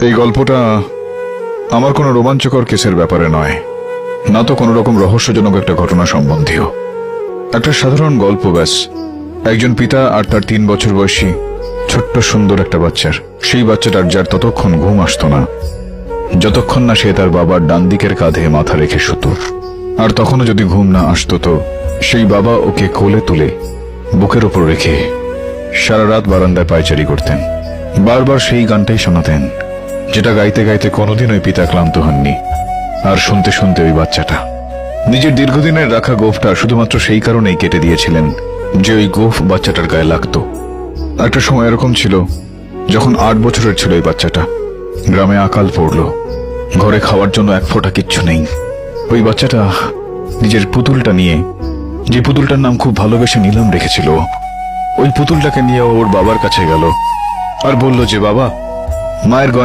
এই গল্পটা আমার কোনো রোমাঞ্চকর কেসের ব্যাপারে নয়, না তো কোনো রকম রহস্যজনক একটা ঘটনা সম্বন্ধীয়। একটা সাধারণ গল্প ব্যাস। একজন পিতা আর তার 3 বছর বয়সী ছোট্ট সুন্দর একটা বাচ্চার। সেই বাচ্চাটার যার ততক্ষণ ঘুম আসতো না যতক্ষণ না সে তার বাবার ডান দিকের কাঁধে মাথা রেখে শুতো। আর তখনও যদি ঘুম না আসতো তো সেই বাবা ওকে কোলে তুলে বুকের ওপর রেখে সারা রাত বারান্দায় পায়চারি করতেন। বারবার সেই গানটাই শোনাতেন, যেটা গাইতে গাইতে কোনোদিন ওই পিতা ক্লান্ত হননি। আর শুনতে শুনতে ওই বাচ্চাটা নিজের দীর্ঘদিনের রাখা গোফটা শুধুমাত্র সেই কারণেই কেটে দিয়েছিলেন যে ওই গোফ বাচ্চাটার গায়ে লাগতো। একটা সময় এরকম ছিল যখন 8 বছরের ছিল এই বাচ্চাটা। গ্রামে আকাল পড়ল, ঘরে খাওয়ার জন্য এক ফোঁটা কিচ্ছু নেই। ওই বাচ্চাটা নিজের পুতুলটা নিয়ে, যে পুতুলটার নাম খুব ভালোবেসে নিলাম রেখেছিল, ওই পুতুলটাকে নিয়ে ওর বাবার কাছে গেল আর বলল যে, বাবা, মায়ের গয়না